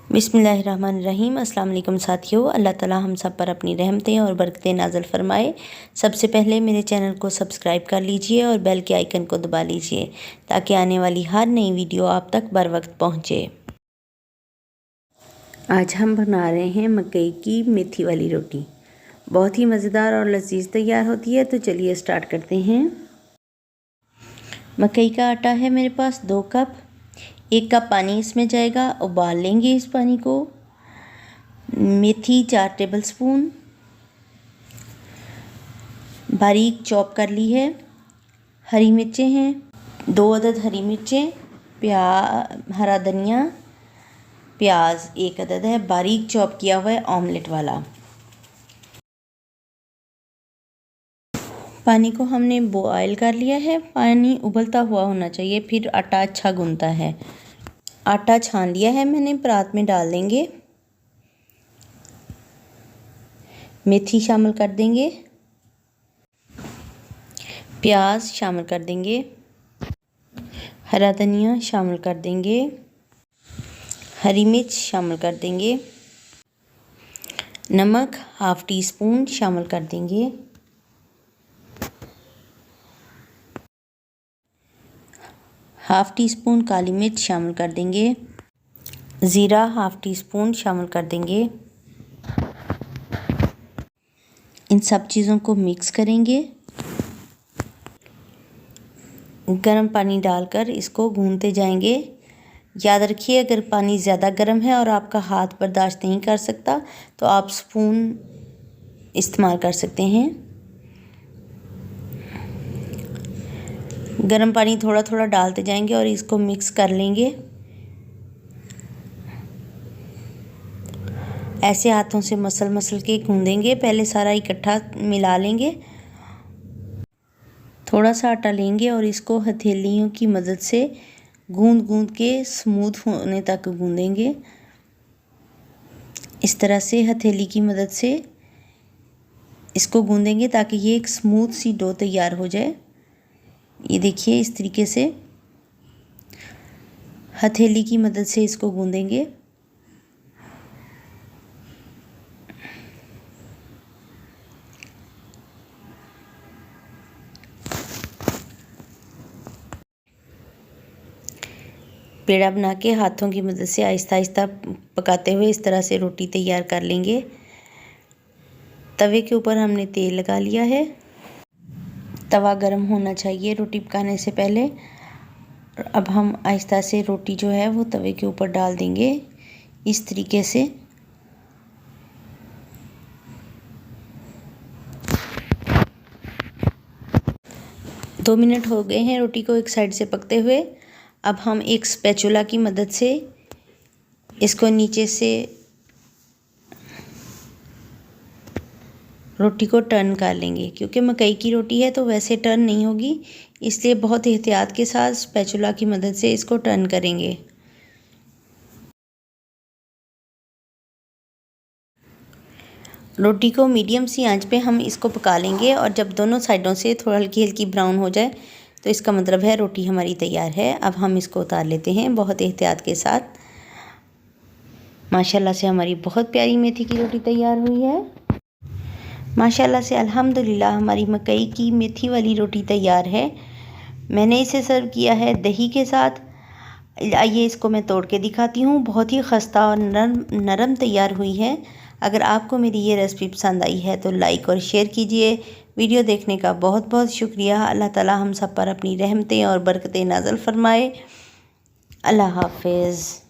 बिस्मिल्लाहिर्रहमानिर्रहीम। अस्सलाम वालेकुम साथियों, अल्लाह ताला हम सब पर अपनी रहमतें और बरकतें नाज़िल फ़रमाए। सबसे पहले मेरे चैनल को सब्सक्राइब कर लीजिए और बेल के आइकन को दबा लीजिए ताकि आने वाली हर नई वीडियो आप तक बर वक्त पहुँचे। आज हम बना रहे हैं मकई की मेथी वाली रोटी। बहुत ही मज़ेदार और लजीज तैयार होती है। तो चलिए स्टार्ट करते हैं। मकई का आटा है मेरे पास 2 कप। 1 कप पानी इसमें जाएगा, उबाल लेंगे इस पानी को। मेथी 4 टेबलस्पून बारीक चॉप कर ली है। हरी मिर्चें हैं 2 अदद हरी मिर्चें, हरा धनिया, प्याज 1 अदद है बारीक चॉप किया हुआ है ऑमलेट वाला। पानी को हमने बॉयल कर लिया है। पानी उबलता हुआ होना चाहिए, फिर आटा अच्छा गूंथता है। आटा छान लिया है मैंने, परात में डाल देंगे। मेथी शामिल कर देंगे, प्याज शामिल कर देंगे, हरा धनिया शामिल कर देंगे, हरी मिर्च शामिल कर देंगे, नमक 1/2 टीस्पून शामिल कर देंगे, हाफ टी स्पून काली मिर्च शामिल कर देंगे, ज़ीरा 1/2 टीस्पून शामिल कर देंगे। इन सब चीज़ों को मिक्स करेंगे। गर्म पानी डालकर इसको भूनते जाएंगे। याद रखिए, अगर पानी ज़्यादा गर्म है और आपका हाथ बर्दाश्त नहीं कर सकता तो आप स्पून इस्तेमाल कर सकते हैं। गर्म पानी थोड़ा थोड़ा डालते जाएंगे और इसको मिक्स कर लेंगे। ऐसे हाथों से मसल के गूंदेंगे। पहले सारा इकट्ठा मिला लेंगे। थोड़ा सा आटा लेंगे और इसको हथेलियों की मदद से गूंद के स्मूथ होने तक गूंदेंगे। इस तरह से हथेली की मदद से इसको गूंदेंगे ताकि ये एक स्मूथ सी डो तैयार हो जाए। ये देखिए, इस तरीके से हथेली की मदद से इसको गूंदेंगे। पेड़ा बना के हाथों की मदद से आहिस्ता आहिस्ता पकाते हुए इस तरह से रोटी तैयार कर लेंगे। तवे के ऊपर हमने तेल लगा लिया है। तवा गर्म होना चाहिए रोटी पकाने से पहले। अब हम आहिस्ता से रोटी जो है वो तवे के ऊपर डाल देंगे इस तरीके से। दो मिनट हो गए हैं रोटी को एक साइड से पकते हुए। अब हम एक स्पैचुला की मदद से इसको नीचे से रोटी को टर्न कर लेंगे। क्योंकि मकई की रोटी है तो वैसे टर्न नहीं होगी, इसलिए बहुत एहतियात के साथ स्पैचुला की मदद से इसको टर्न करेंगे। रोटी को मीडियम सी आंच पे हम इसको पका लेंगे और जब दोनों साइडों से थोड़ा हल्की हल्की ब्राउन हो जाए तो इसका मतलब है रोटी हमारी तैयार है। अब हम इसको उतार लेते हैं बहुत एहतियात के साथ। माशाल्लाह से हमारी बहुत प्यारी मेथी की रोटी तैयार हुई है। माशाल्लाह से अल्हम्दुलिल्लाह हमारी मकई की मेथी वाली रोटी तैयार है। मैंने इसे सर्व किया है दही के साथ। आइए इसको मैं तोड़ के दिखाती हूँ। बहुत ही खस्ता और नरम तैयार हुई है। अगर आपको मेरी ये रेसिपी पसंद आई है तो लाइक और शेयर कीजिए। वीडियो देखने का बहुत बहुत शुक्रिया। अल्लाह ताला हम सब पर अपनी रहमतें और बरकतें नाज़िल फरमाए। अल्लाह हाफ़िज़।